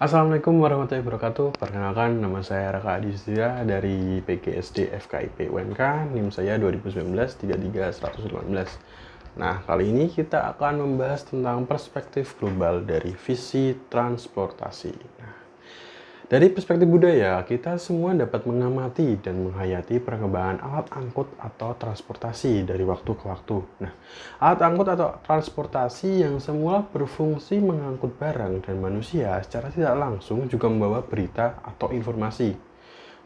Assalamualaikum warahmatullahi wabarakatuh. Perkenalkan, nama saya Raka Aditya dari PGSD FKIP UNK, NIM saya 2019-33118. Nah, kali ini kita akan membahas tentang perspektif global dari visi transportasi. Dari perspektif budaya, kita semua dapat mengamati dan menghayati perkembangan alat angkut atau transportasi dari waktu ke waktu. Nah, alat angkut atau transportasi yang semula berfungsi mengangkut barang dan manusia secara tidak langsung juga membawa berita atau informasi.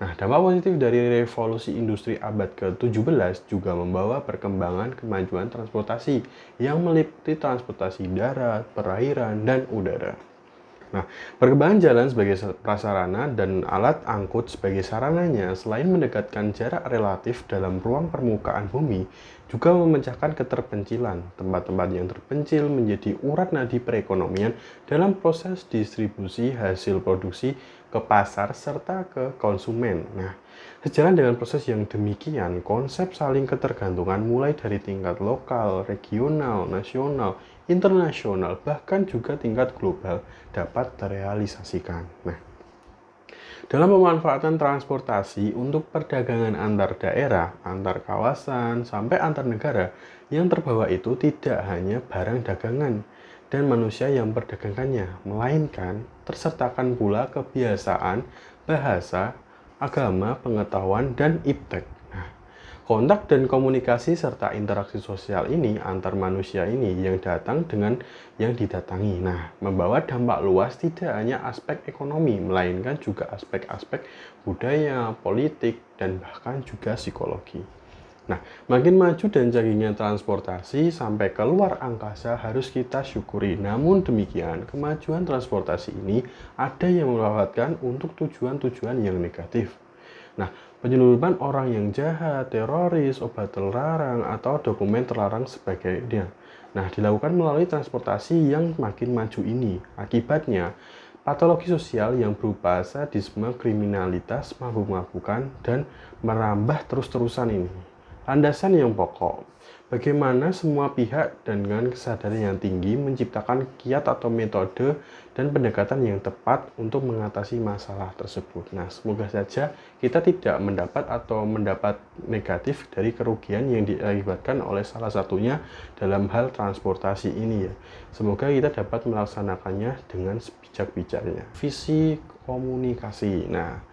Nah, dampak positif dari revolusi industri abad ke-17 juga membawa perkembangan kemajuan transportasi yang meliputi transportasi darat, perairan, dan udara. Nah, perkembangan jalan sebagai prasarana dan alat angkut sebagai sarananya selain mendekatkan jarak relatif dalam ruang permukaan bumi, juga memecahkan keterpencilan. Tempat-tempat yang terpencil menjadi urat nadi perekonomian dalam proses distribusi hasil produksi ke pasar serta ke konsumen. Nah, sejalan dengan proses yang demikian, konsep saling ketergantungan mulai dari tingkat lokal, regional, nasional, internasional, bahkan juga tingkat global dapat terrealisasikan. Nah, dalam pemanfaatan transportasi untuk perdagangan antar daerah, antar kawasan, sampai antar negara, yang terbawa itu tidak hanya barang dagangan dan manusia yang memperdagangkannya, melainkan tersertakan pula kebiasaan, bahasa, agama, pengetahuan, dan iptek. Kontak dan komunikasi serta interaksi sosial ini antar manusia ini yang datang dengan yang didatangi. Nah, membawa dampak luas tidak hanya aspek ekonomi, melainkan juga aspek-aspek budaya, politik, dan bahkan juga psikologi. Nah, makin maju dan canggihnya transportasi sampai keluar angkasa harus kita syukuri. Namun demikian, kemajuan transportasi ini ada yang melewatkan untuk tujuan-tujuan yang negatif. Nah, penyeludupan orang yang jahat, teroris, obat terlarang, atau dokumen terlarang sebagainya. Nah, dilakukan melalui transportasi yang makin maju ini. Akibatnya, patologi sosial yang berupa sadisme, kriminalitas, mabuk-mabukan, dan merambah terus-terusan ini. Landasan yang pokok, bagaimana semua pihak dengan kesadaran yang tinggi menciptakan kiat atau metode dan pendekatan yang tepat untuk mengatasi masalah tersebut. Nah, semoga saja kita tidak mendapat negatif dari kerugian yang diakibatkan oleh salah satunya dalam hal transportasi ini ya. Semoga kita dapat melaksanakannya dengan sebijak-bijaknya. Visi komunikasi. Nah,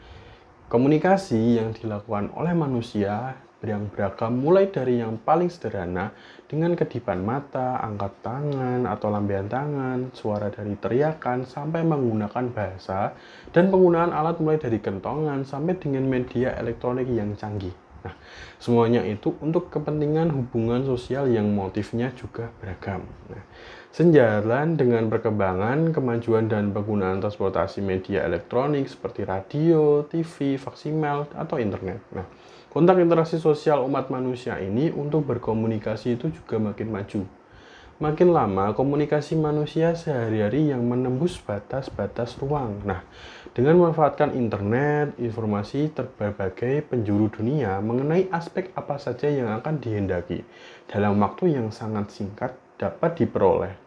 komunikasi yang dilakukan oleh manusia yang beragam mulai dari yang paling sederhana dengan kedipan mata, angkat tangan atau lambaian tangan, suara dari teriakan sampai menggunakan bahasa dan penggunaan alat mulai dari kentongan sampai dengan media elektronik yang canggih. Nah, semuanya itu untuk kepentingan hubungan sosial yang motifnya juga beragam. Nah, sejalan dengan perkembangan, kemajuan dan penggunaan transportasi media elektronik seperti radio, TV, faksimal, atau internet. Nah, kontak interaksi sosial umat manusia ini untuk berkomunikasi itu juga makin maju. Makin lama, komunikasi manusia sehari-hari yang menembus batas-batas ruang. Nah, dengan memanfaatkan internet, informasi berbagai penjuru dunia mengenai aspek apa saja yang akan dihendaki dalam waktu yang sangat singkat dapat diperoleh.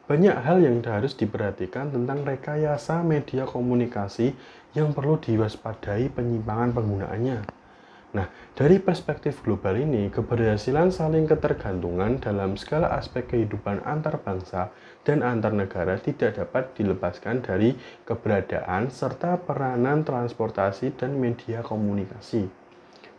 Banyak hal yang harus diperhatikan tentang rekayasa media komunikasi yang perlu diwaspadai penyimpangan penggunaannya. Nah, dari perspektif global ini, keberhasilan saling ketergantungan dalam segala aspek kehidupan antar bangsa dan antar negara tidak dapat dilepaskan dari keberadaan serta peranan transportasi dan media komunikasi.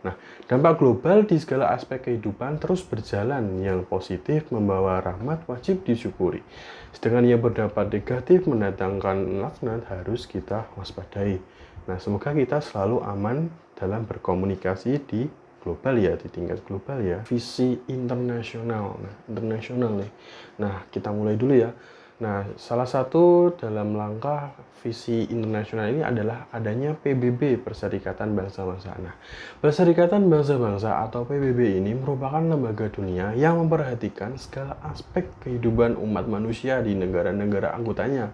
Nah, dampak global di segala aspek kehidupan terus berjalan, yang positif membawa rahmat wajib disyukuri. Sedangkan yang berdampak negatif mendatangkan laknat harus kita waspadai. Nah, semoga kita selalu aman dalam berkomunikasi di global ya, di tingkat global ya. Visi internasional. Nah, internasional nih. Nah, kita mulai dulu ya. Nah, salah satu dalam langkah visi internasional ini adalah adanya PBB, Perserikatan Bangsa-Bangsa. Nah, Perserikatan Bangsa-Bangsa atau PBB ini merupakan lembaga dunia yang memperhatikan segala aspek kehidupan umat manusia di negara-negara anggotanya.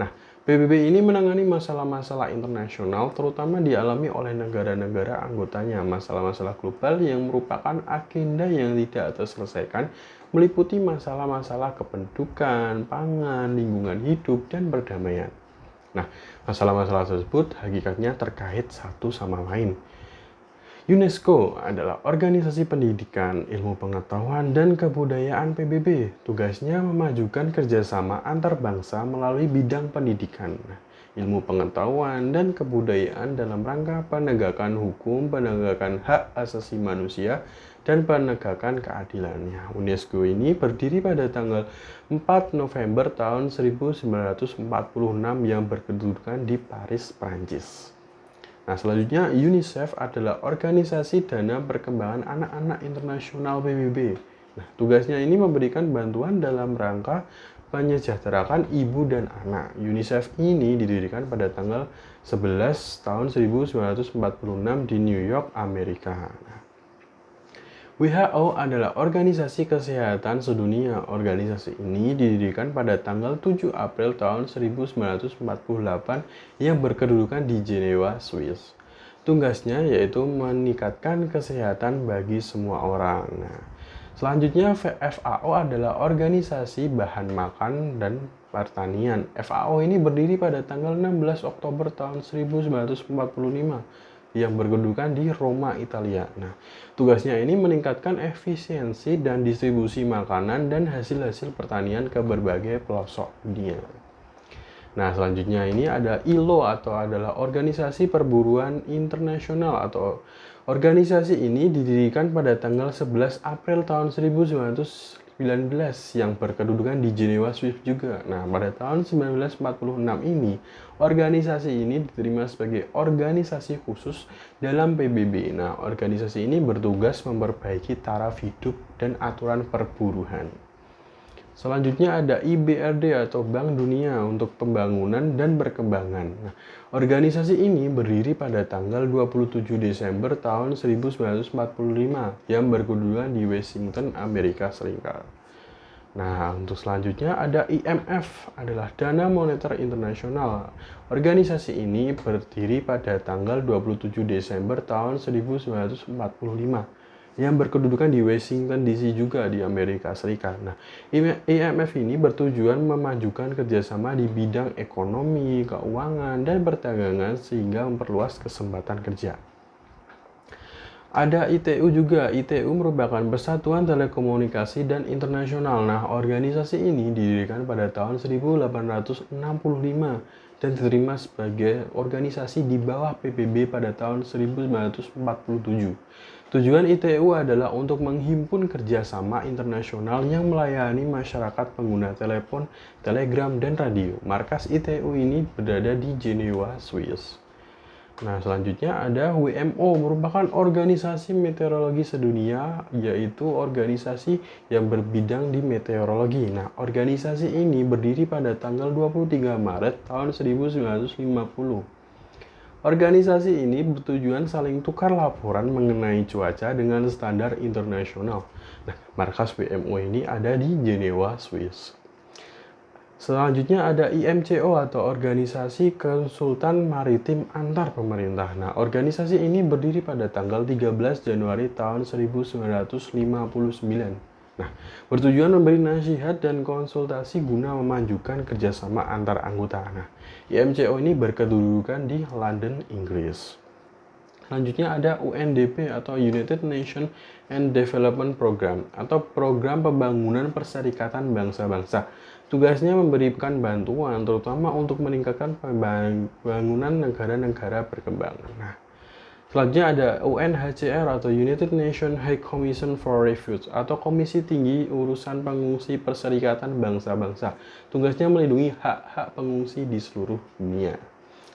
Nah, PBB ini menangani masalah-masalah internasional terutama dialami oleh negara-negara anggotanya. Masalah-masalah global yang merupakan agenda yang tidak terselesaikan meliputi masalah-masalah kependudukan, pangan, lingkungan hidup, dan perdamaian. Nah, masalah-masalah tersebut hakikatnya terkait satu sama lain. UNESCO adalah organisasi pendidikan, ilmu pengetahuan, dan kebudayaan PBB. Tugasnya memajukan kerjasama antar bangsa melalui bidang pendidikan, ilmu pengetahuan, dan kebudayaan dalam rangka penegakan hukum, penegakan hak asasi manusia, dan penegakan keadilannya. UNESCO ini berdiri pada tanggal 4 November tahun 1946 yang berkedudukan di Paris, Prancis. Nah, selanjutnya UNICEF adalah organisasi dana perkembangan anak-anak internasional PBB. Nah, tugasnya ini memberikan bantuan dalam rangka menyejahterakan ibu dan anak. UNICEF ini didirikan pada tanggal 11 tahun 1946 di New York, Amerika. WHO adalah organisasi kesehatan sedunia. Organisasi ini didirikan pada tanggal 7 April tahun 1948 yang berkedudukan di Jenewa, Swiss. Tugasnya yaitu meningkatkan kesehatan bagi semua orang. Nah, selanjutnya FAO adalah organisasi bahan makan dan pertanian. FAO ini berdiri pada tanggal 16 Oktober tahun 1945 yang berkedudukan di Roma, Italia. Nah, tugasnya ini meningkatkan efisiensi dan distribusi makanan dan hasil-hasil pertanian ke berbagai pelosok dunia. Nah, selanjutnya ini ada ILO atau adalah Organisasi Perburuan Internasional atau organisasi ini didirikan pada tanggal 11 April tahun 1919 yang berkedudukan di Jenewa, Swiss juga. Nah, pada tahun 1946 ini, organisasi ini diterima sebagai organisasi khusus dalam PBB. Nah, organisasi ini bertugas memperbaiki taraf hidup dan aturan perburuan. Selanjutnya ada IBRD atau Bank Dunia untuk Pembangunan dan Perkembangan. Nah, organisasi ini berdiri pada tanggal 27 Desember tahun 1945 yang berkedudukan di Washington, Amerika Serikat. Nah, untuk selanjutnya ada IMF adalah Dana Moneter Internasional. Organisasi ini berdiri pada tanggal 27 Desember tahun 1945 yang berkedudukan di Washington DC juga di Amerika Serikat. Nah, IMF ini bertujuan memajukan kerjasama di bidang ekonomi, keuangan, dan perdagangan sehingga memperluas kesempatan kerja. Ada ITU juga. ITU merupakan Persatuan Telekomunikasi dan Internasional. Nah, organisasi ini didirikan pada tahun 1865 dan diterima sebagai organisasi di bawah PBB pada tahun 1947. Tujuan ITU adalah untuk menghimpun kerjasama internasional yang melayani masyarakat pengguna telepon, telegram, dan radio. Markas ITU ini berada di Jenewa, Swiss. Nah, selanjutnya ada WMO, merupakan organisasi meteorologi sedunia, yaitu organisasi yang berbidang di meteorologi. Nah, organisasi ini berdiri pada tanggal 23 Maret tahun 1950. Organisasi ini bertujuan saling tukar laporan mengenai cuaca dengan standar internasional. Nah, markas WMO ini ada di Jenewa, Swiss. Selanjutnya ada IMCO atau Organisasi Konsultan Maritim Antar Pemerintah. Nah, organisasi ini berdiri pada tanggal 13 Januari tahun 1959. Nah, bertujuan memberi nasihat dan konsultasi guna memajukan kerjasama antar anggota. Nah, IMCO ini berkedudukan di London, Inggris. Selanjutnya ada UNDP atau United Nations and Development Program atau Program Pembangunan Perserikatan Bangsa-Bangsa. Tugasnya memberikan bantuan terutama untuk meningkatkan pembangunan negara-negara berkembang. Nah, selanjutnya ada UNHCR atau United Nations High Commission for Refugees atau Komisi Tinggi Urusan Pengungsi Perserikatan Bangsa-Bangsa. Tugasnya melindungi hak-hak pengungsi di seluruh dunia.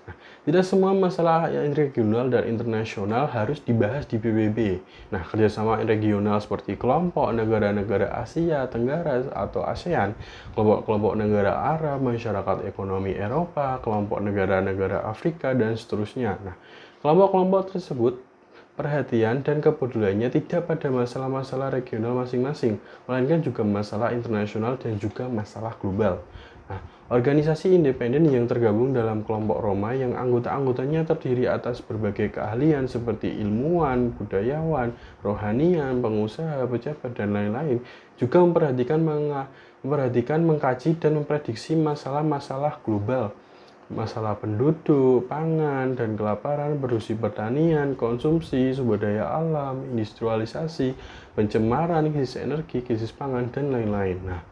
Nah, tidak semua masalah yang regional dan internasional harus dibahas di PBB. Nah, kerjasama regional seperti kelompok negara-negara Asia Tenggara atau ASEAN, kelompok-kelompok negara Arab, masyarakat ekonomi Eropa, kelompok negara-negara Afrika, dan seterusnya. Nah, kelompok-kelompok tersebut perhatian dan kepeduliannya tidak pada masalah-masalah regional masing-masing, melainkan juga masalah internasional dan juga masalah global. Nah, organisasi independen yang tergabung dalam kelompok Roma yang anggota-anggotanya terdiri atas berbagai keahlian seperti ilmuwan, budayawan, rohanian, pengusaha, pejabat, dan lain-lain, juga memperhatikan, mengkaji, dan memprediksi masalah-masalah global. masalah penduduk, pangan, dan kelaparan, produksi pertanian, konsumsi, sumber daya alam, industrialisasi, pencemaran, krisis energi, krisis pangan, dan lain-lain. Nah,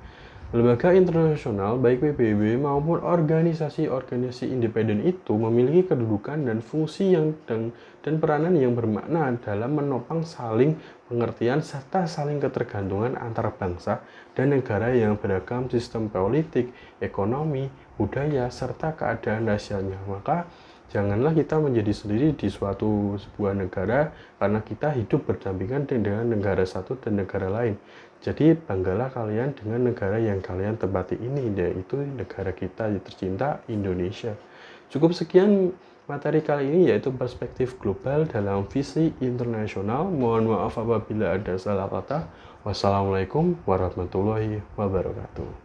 lembaga internasional baik PBB maupun organisasi-organisasi independen itu memiliki kedudukan dan fungsi dan peranan yang bermakna dalam menopang saling pengertian serta saling ketergantungan antar bangsa dan negara yang beragam sistem politik, ekonomi, budaya, serta keadaan rasialnya. Maka janganlah kita menjadi sendiri di sebuah negara karena kita hidup berdampingan dengan negara satu dan negara lain. Jadi banggalah kalian dengan negara yang kalian tempati ini, yaitu negara kita tercinta Indonesia. Cukup sekian materi kali ini, yaitu perspektif global dalam visi internasional. Mohon maaf apabila ada salah kata. Wassalamualaikum warahmatullahi wabarakatuh.